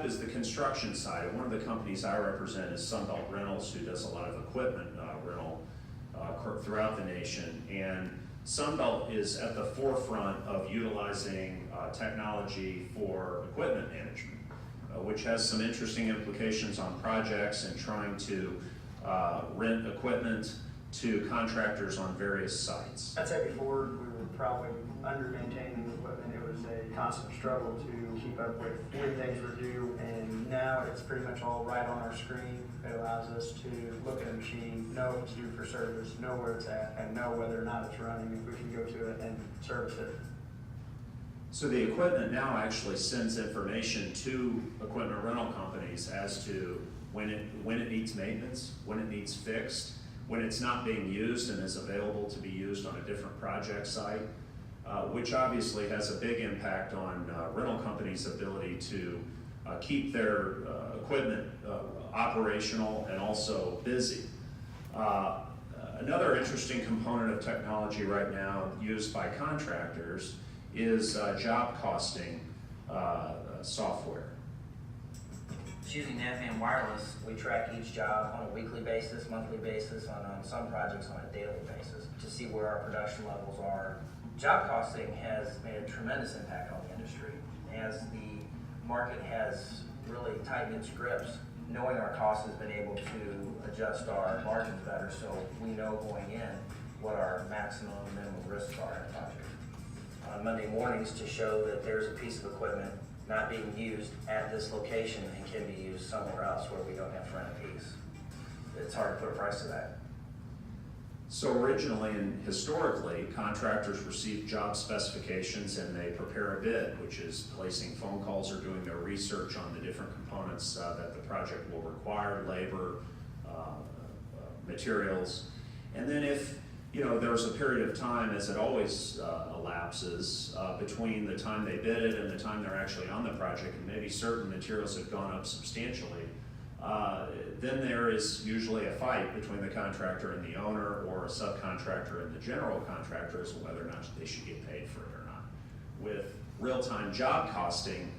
up is the construction side. One of the companies I represent is Sunbelt Rentals, who does a lot of equipment rental throughout the nation. And Sunbelt is at the forefront of utilizing technology for equipment management, which has some interesting implications on projects and trying to rent equipment to contractors on various sites. I'd say before we were probably under-maintaining the equipment. It was a constant struggle to keep up with when things were due, and now it's pretty much all right on our screen. It allows us to look at a machine, know if it's due for service, know where it's at, and know whether or not it's running, if we can go to it and service it. So the equipment now actually sends information to equipment rental companies as to when it needs maintenance, when it needs fixed, when it's not being used and is available to be used on a different project site, which obviously has a big impact on rental companies' ability to keep their equipment operational and also busy. Another interesting component of technology right now used by contractors is job costing software. Using Navman Wireless, we track each job on a weekly basis, monthly basis, on some projects on a daily basis to see where our production levels are. Job costing has made a tremendous impact on the industry. As the market has really tightened its grips, knowing our costs has been able to adjust our margins better, so we know going in what our maximum and minimum risks are in a project. On Monday mornings, to show that there's a piece of equipment not being used at this location and can be used somewhere else where we don't have to rent a piece. It's hard to put a price to that. So originally and historically, contractors receive job specifications and they prepare a bid, which is placing phone calls or doing their research on the different components that the project will require, labor, materials. And then if there's a period of time, as it always elapses, between the time they bid it and the time they're actually on the project, and maybe certain materials have gone up substantially, then there is usually a fight between the contractor and the owner, or a subcontractor and the general contractor, as to whether or not they should get paid for it or not. With real-time job costing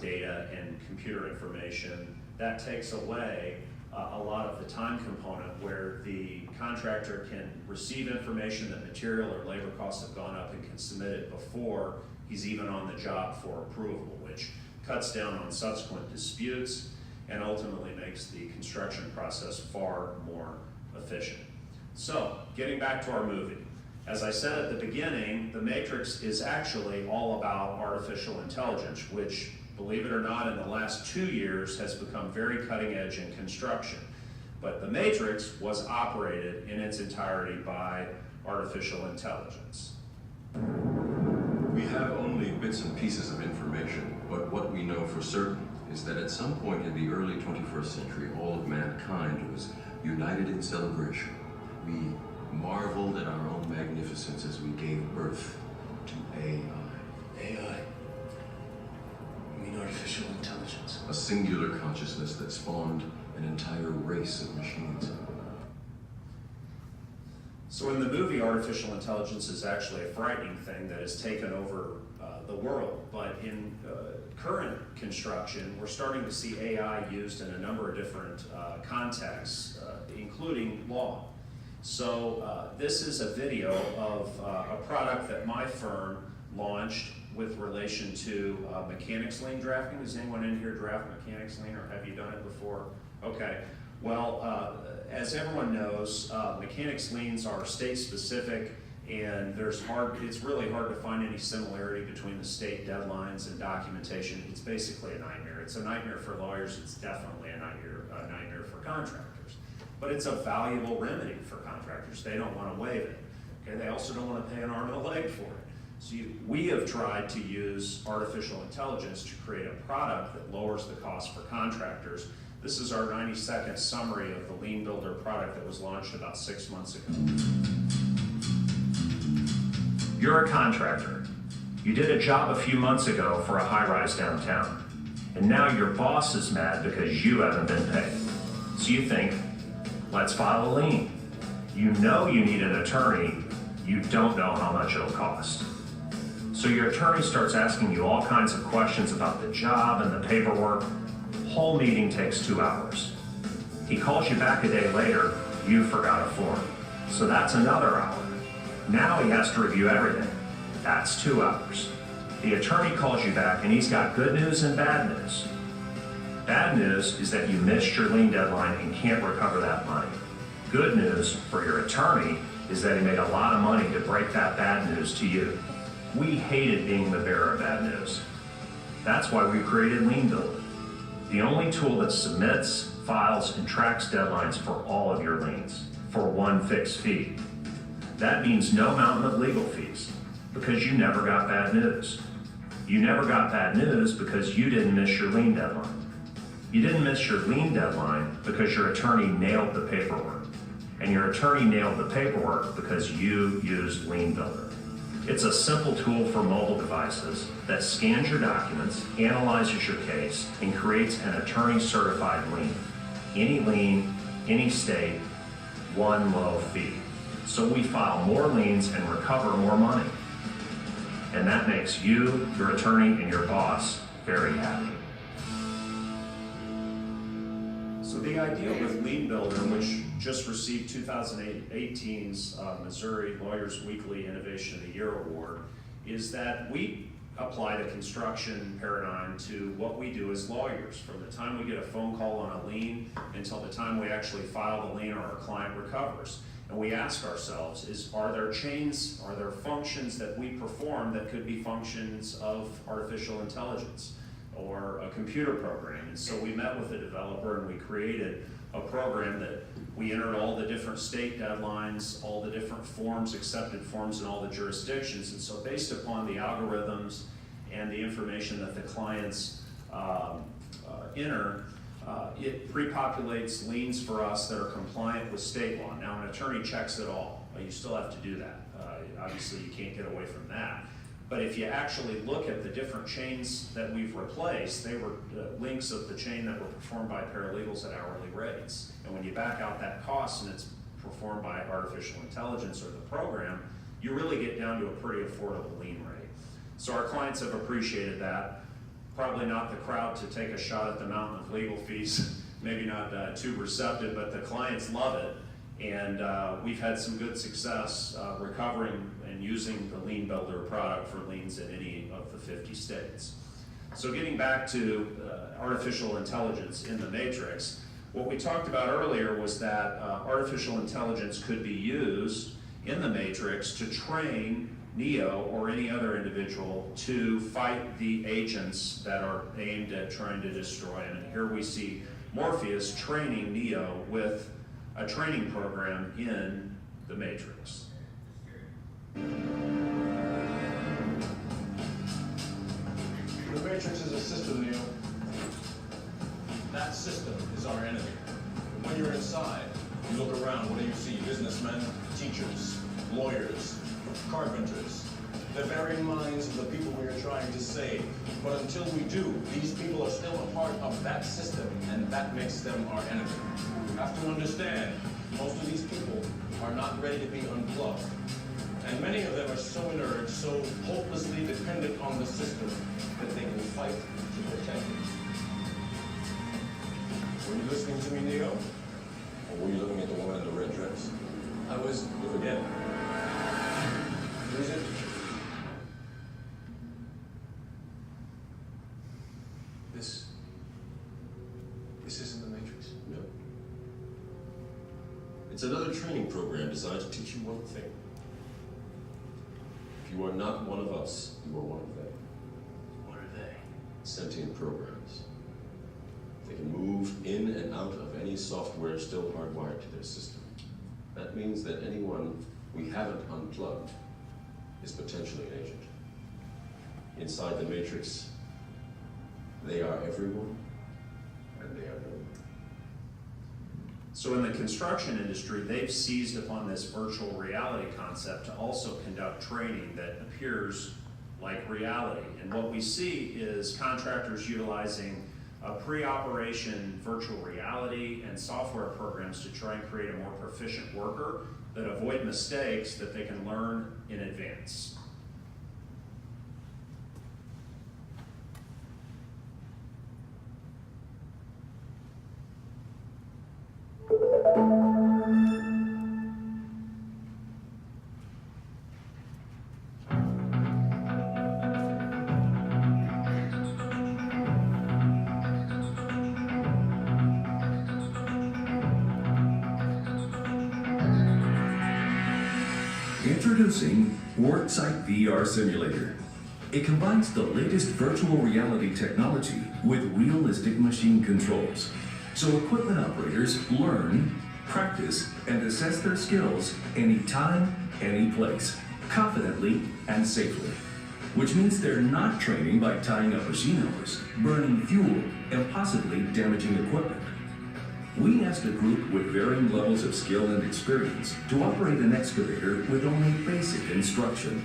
data and computer information, that takes away a lot of the time component where the contractor can receive information that material or labor costs have gone up and can submit it before he's even on the job for approval, which cuts down on subsequent disputes and ultimately makes the construction process far more efficient. So, getting back to our movie. As I said at the beginning, The Matrix is actually all about artificial intelligence, which, believe it or not, in the last 2 years has become very cutting edge in construction. But The Matrix was operated in its entirety by artificial intelligence. We have only bits and pieces of information, but what we know for certain is that at some point in the early 21st century, all of mankind was united in celebration. We marveled at our own magnificence as we gave birth to AI. AI? You mean artificial intelligence? A singular consciousness that spawned an entire race of machines. So in the movie, artificial intelligence is actually a frightening thing that has taken over the world. But in current construction, we're starting to see AI used in a number of different contexts, including law. So this is a video of a product that my firm launched with relation to mechanics lien drafting. Does anyone in here draft mechanics lien, or have you done it before? Okay. Well, as everyone knows, mechanics liens are state specific, and it's really hard to find any similarity between the state deadlines and documentation. It's basically a nightmare. It's a nightmare for lawyers. It's definitely a nightmare for contractors. But it's a valuable remedy for contractors. They don't want to waive it. Okay? They also don't want to pay an arm and a leg for it. So we have tried to use artificial intelligence to create a product that lowers the cost for contractors. This is our 90-second summary of the Lien Builder product that was launched about 6 months ago. You're a contractor. You did a job a few months ago for a high-rise downtown, and now your boss is mad because you haven't been paid. So you think, let's file a lien. You know you need an attorney, you don't know how much it'll cost. So your attorney starts asking you all kinds of questions about the job and the paperwork. Whole meeting takes 2 hours. He calls you back a day later, you forgot a form. So that's another hour. Now he has to review everything. That's 2 hours. The attorney calls you back and he's got good news and bad news. Bad news is that you missed your lien deadline and can't recover that money. Good news for your attorney is that he made a lot of money to break that bad news to you. We hated being the bearer of bad news. That's why we created Lien Builder, the only tool that submits, files, and tracks deadlines for all of your liens for one fixed fee. That means no mountain of legal fees because you never got bad news. You never got bad news because you didn't miss your lien deadline. You didn't miss your lien deadline because your attorney nailed the paperwork. And your attorney nailed the paperwork because you used Lien Builder. It's a simple tool for mobile devices that scans your documents, analyzes your case, and creates an attorney-certified lien. Any lien, any state, one low fee. So we file more liens and recover more money. And that makes you, your attorney, and your boss very happy. So the idea with Lien Builder, which just received 2018's Missouri Lawyers Weekly Innovation of the Year Award, is that we apply the construction paradigm to what we do as lawyers. From the time we get a phone call on a lien until the time we actually file the lien or our client recovers. And we ask ourselves, are there chains, are there functions that we perform that could be functions of artificial intelligence or a computer program? And so we met with a developer and we created a program that we entered all the different state deadlines, all the different forms, accepted forms in all the jurisdictions. And so based upon the algorithms and the information that the clients enter, it pre-populates liens for us that are compliant with state law. Now an attorney checks it all. You still have to do that. Obviously you can't get away from that. But if you actually look at the different chains that we've replaced, they were links of the chain that were performed by paralegals at hourly rates. And when you back out that cost and it's performed by artificial intelligence or the program, you really get down to a pretty affordable lien rate. So our clients have appreciated that. Probably not the crowd to take a shot at the mountain of legal fees, maybe not too receptive, but the clients love it. And we've had some good success recovering and using the Lien Builder product for liens in any of the 50 states. So getting back to artificial intelligence in the matrix, what we talked about earlier was that artificial intelligence could be used in the matrix to train Neo or any other individual to fight the agents that are aimed at trying to destroy him. And here we see Morpheus training Neo with a training program in the Matrix. The Matrix is a system, Neo. That system is our enemy. When you're inside, you look around, what do you see? Businessmen, teachers, lawyers, carpenters. The very minds of the people we are trying to save. But until we do, these people are still a part of that system, and that makes them our enemy. You have to understand, most of these people are not ready to be unplugged. And many of them are so inert, so hopelessly dependent on the system, that they can fight to protect it. Were you listening to me, Neo? Or were you looking at the woman in the red dress? I was. You forget. Who is it? This isn't the Matrix. No. It's another training program designed to teach you one thing. If you are not one of us, you are one of them. What are they? Sentient programs. They can move in and out of any software still hardwired to their system. That means that anyone we haven't unplugged is potentially an agent. Inside the Matrix, they are everyone, and they are no one. So in the construction industry, they've seized upon this virtual reality concept to also conduct training that appears like reality. And what we see is contractors utilizing pre-operation virtual reality and software programs to try and create a more proficient worker that avoid mistakes that they can learn in advance. Introducing Worksite VR Simulator. It combines the latest virtual reality technology with realistic machine controls, so equipment operators learn, practice, and assess their skills anytime, any place, confidently and safely. Which means they're not training by tying up machine hours, burning fuel, and possibly damaging equipment. We asked a group with varying levels of skill and experience to operate an excavator with only basic instruction.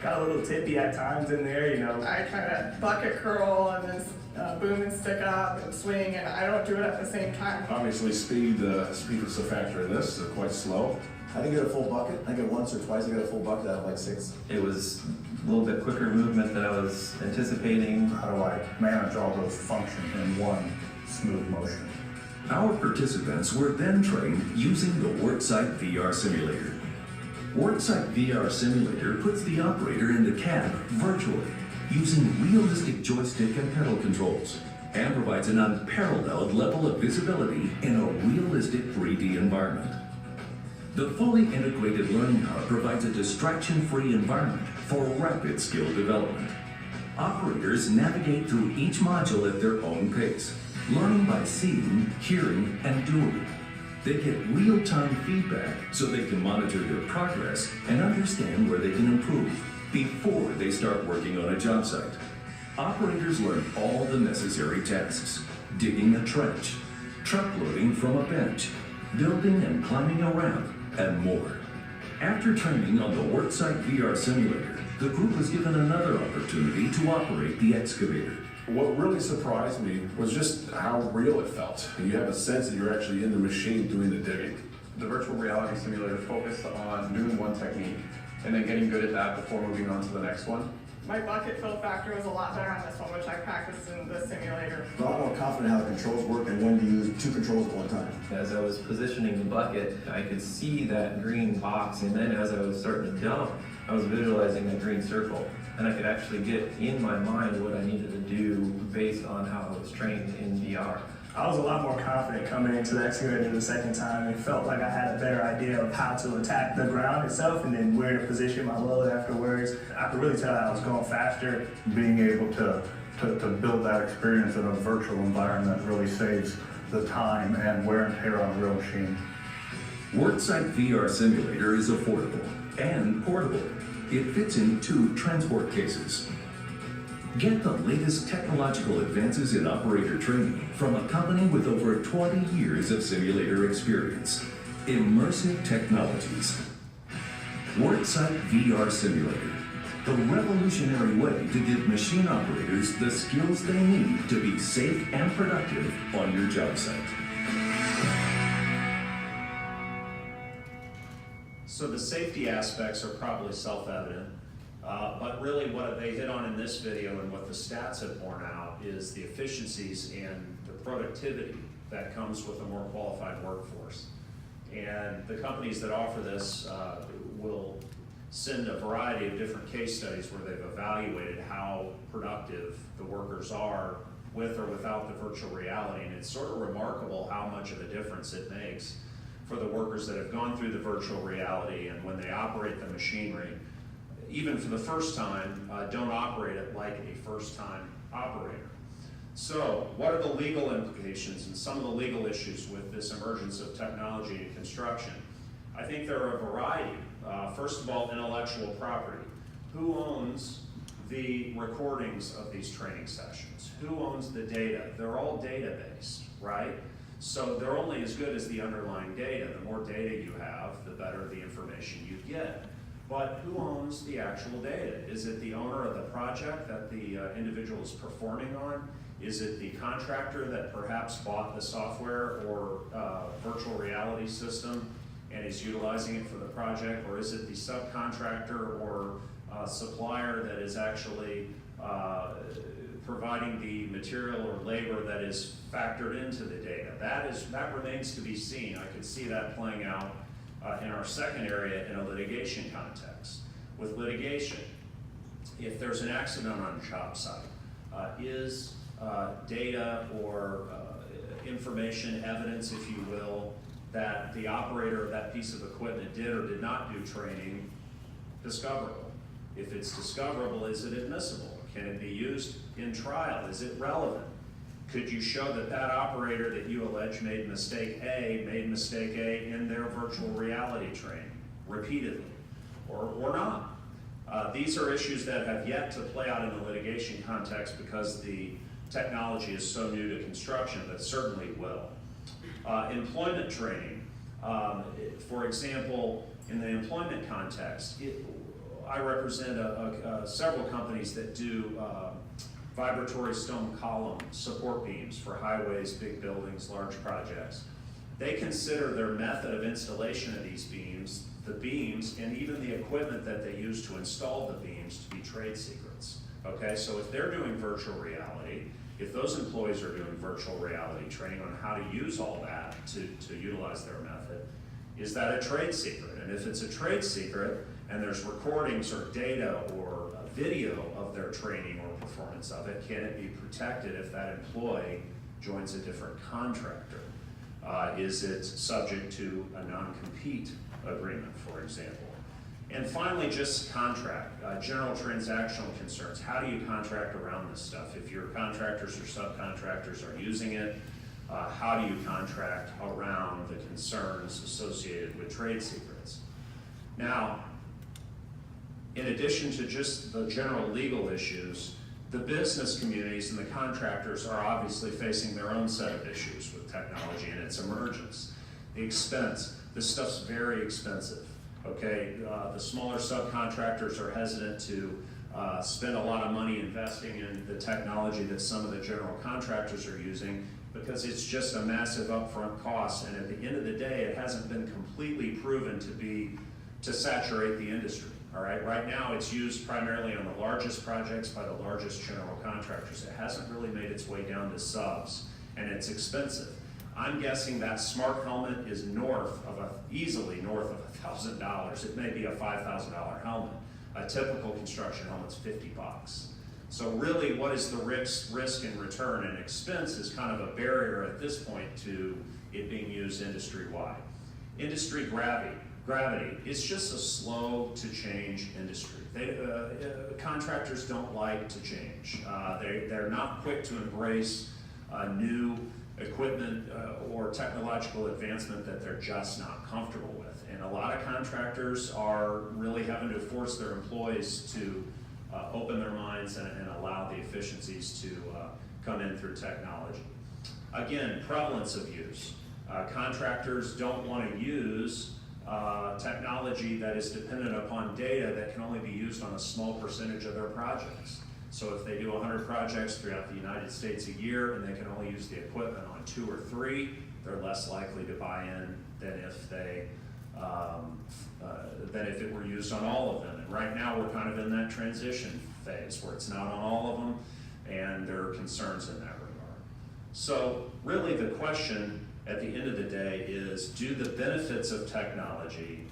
Got a little tippy at times in there, you know. I try to bucket curl and then boom and stick up and swing, and I don't do it at the same time. Obviously, speed is a factor in this. They're quite slow. I didn't get a full bucket. I get once or twice. I got a full bucket out of like 6. It was a little bit quicker movement than I was anticipating. How do I manage all those functions in one smooth motion? Our participants were then trained using the Worksite VR Simulator. Worksite VR Simulator puts the operator in the cab virtually, using realistic joystick and pedal controls, and provides an unparalleled level of visibility in a realistic 3D environment. The fully integrated learning hub provides a distraction-free environment for rapid skill development. Operators navigate through each module at their own pace, learning by seeing, hearing, and doing. They get real-time feedback so they can monitor their progress and understand where they can improve before they start working on a job site. Operators learn all the necessary tasks: digging a trench, truck loading from a bench, building and climbing a ramp, and more. After training on the Worksite VR Simulator, the group was given another opportunity to operate the excavator. What really surprised me was just how real it felt. You have a sense that you're actually in the machine doing the digging. The virtual reality simulator focused on doing one technique and then getting good at that before moving on to the next one. My bucket fill factor was a lot better on this one, which I practiced in the simulator. I'm a lot more confident how the controls work and when to use 2 controls at one time. As I was positioning the bucket, I could see that green box, and then as I was starting to dump, I was visualizing that green circle. And I could actually get in my mind what I needed to do based on how I was trained in VR. I was a lot more confident coming into the excavator the second time. It felt like I had a better idea of how to attack the ground itself and then where to position my load afterwards. I could really tell I was going faster. Being able to build that experience in a virtual environment really saves the time and wear and tear on a real machine. Worksite VR Simulator is affordable and portable. It fits in 2 transport cases. Get the latest technological advances in operator training from a company with over 20 years of simulator experience. Immersive Technologies. Worksite VR Simulator. The revolutionary way to give machine operators the skills they need to be safe and productive on your job site. So the safety aspects are probably self-evident, but really what they hit on in this video and what the stats have borne out is the efficiencies and the productivity that comes with a more qualified workforce. And the companies that offer this will send a variety of different case studies where they've evaluated how productive the workers are with or without the virtual reality. And it's sort of remarkable how much of a difference it makes for the workers that have gone through the virtual reality and when they operate the machinery, even for the first time, don't operate it like a first-time operator. So what are the legal implications and some of the legal issues with this emergence of technology in construction? I think there are a variety. First of all, intellectual property. Who owns the recordings of these training sessions? Who owns the data? They're all data-based, right? So they're only as good as the underlying data. The more data you have, the better the information you get. But who owns the actual data? Is it the owner of the project that the individual is performing on? Is it the contractor that perhaps bought the software or virtual reality system and is utilizing it for the project? Or is it the subcontractor or supplier that is actually providing the material or labor that is factored into the data? That remains to be seen. I could see that playing out in our second area in a litigation context. With litigation, if there's an accident on a job site, is data or information, evidence, if you will, that the operator of that piece of equipment did or did not do training discoverable? If it's discoverable, is it admissible? Can it be used in trial? Is it relevant? Could you show that that operator that you allege made mistake A in their virtual reality training repeatedly, or not? These are issues that have yet to play out in the litigation context because the technology is so new to construction, but certainly will. Employment training. For example, in the employment context, I represent several companies that do vibratory stone column support beams for highways, big buildings, large projects. They consider their method of installation of these beams, the beams, and even the equipment that they use to install the beams to be trade secrets. Okay, so if they're doing virtual reality, if those employees are doing virtual reality training on how to use all that to utilize their method, is that a trade secret? And if it's a trade secret, and there's recordings or data or a video of their training or performance of it, can it be protected if that employee joins a different contractor? Is it subject to a non-compete agreement, for example? And finally, just contract, general transactional concerns. How do you contract around this stuff? If your contractors or subcontractors are using it, how do you contract around the concerns associated with trade secrets? Now, in addition to just the general legal issues, the business communities and the contractors are obviously facing their own set of issues with technology and its emergence. The expense, this stuff's very expensive, okay? The smaller subcontractors are hesitant to spend a lot of money investing in the technology that some of the general contractors are using because it's just a massive upfront cost, and at the end of the day, it hasn't been completely proven to saturate the industry. All right, right now it's used primarily on the largest projects by the largest general contractors. It hasn't really made its way down to subs, and it's expensive. I'm guessing that smart helmet is easily north of $1,000. It may be a $5,000 helmet. A typical construction helmet's $50. So really, what is the risk and return and expense is kind of a barrier at this point to it being used industry-wide. Industry gravity. It's just a slow to change industry. Contractors don't like to change. They're not quick to embrace new equipment or technological advancement that they're just not comfortable with. And a lot of contractors are really having to force their employees to open their minds and allow the efficiencies to come in through technology. Again, prevalence of use. Contractors don't want to use technology that is dependent upon data that can only be used on a small percentage of their projects. So if they do 100 projects throughout the United States a year and they can only use the equipment on 2 or 3, they're less likely to buy in than if it were used on all of them. And right now we're kind of in that transition phase where it's not on all of them, and there are concerns in that regard. So really the question at the end of the day is, do the benefits of technology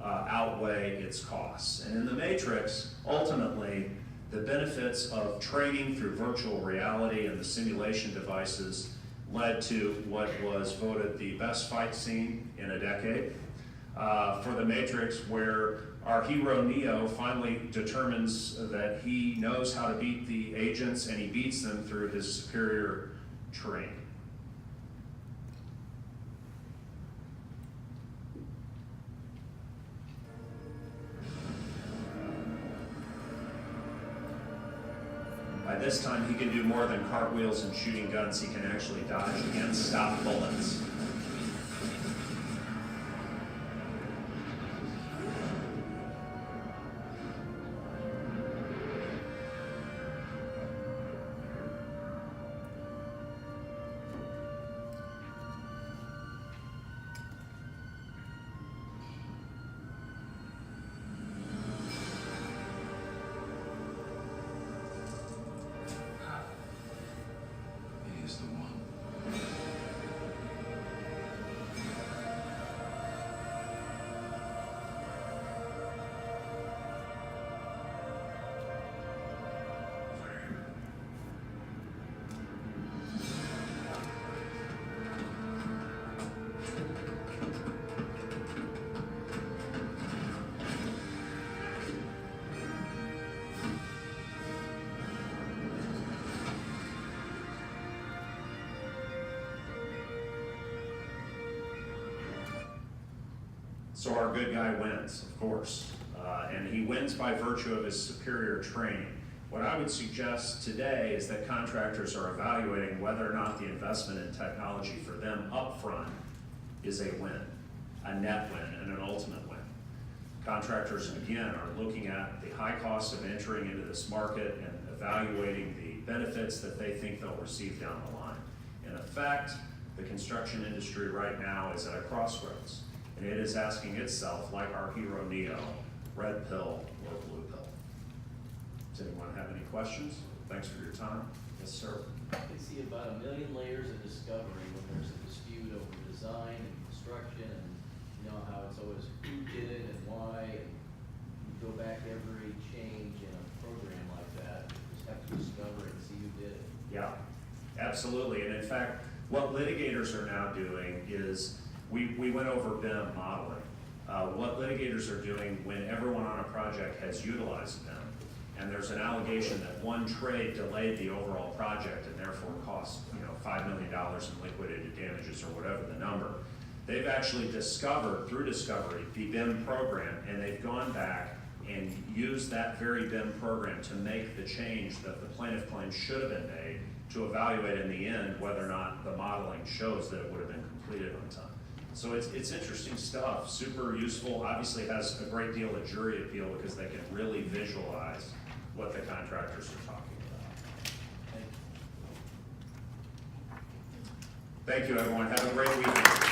outweigh its costs? And in the Matrix, ultimately, the benefits of training through virtual reality and the simulation devices led to what was voted the best fight scene in a decade. For the Matrix, where our hero Neo finally determines that he knows how to beat the agents, and he beats them through his superior training. By this time, he can do more than cartwheels and shooting guns. He can actually dodge and stop bullets. So our good guy wins, of course, and he wins by virtue of his superior training. What I would suggest today is that contractors are evaluating whether or not the investment in technology for them upfront is a win, a net win, and an ultimate win. Contractors, again, are looking at the high cost of entering into this market and evaluating the benefits that they think they'll receive down the line. In effect, the construction industry right now is at a crossroads, and it is asking itself, like our hero Neo, red pill or blue pill. Does anyone have any questions? Thanks for your time. Yes, sir. I can see about 1 million layers of discovery when there's a dispute over design and construction, and you know how it's always who did it and why, and you go back every change in a program like that, you just have to discover it and see who did it. Yeah, absolutely. And in fact, what litigators are now doing is, we went over BIM modeling. What litigators are doing when everyone on a project has utilized BIM, and there's an allegation that one trade delayed the overall project and therefore cost $5 million in liquidated damages or whatever the number. They've actually discovered, through discovery, the BIM program, and they've gone back and used that very BIM program to make the change that the plaintiff claims should have been made to evaluate in the end whether or not the modeling shows that it would have been completed on time. So it's interesting stuff, super useful, obviously has a great deal of jury appeal because they can really visualize what the contractors are talking about. Thank you, everyone. Have a great weekend.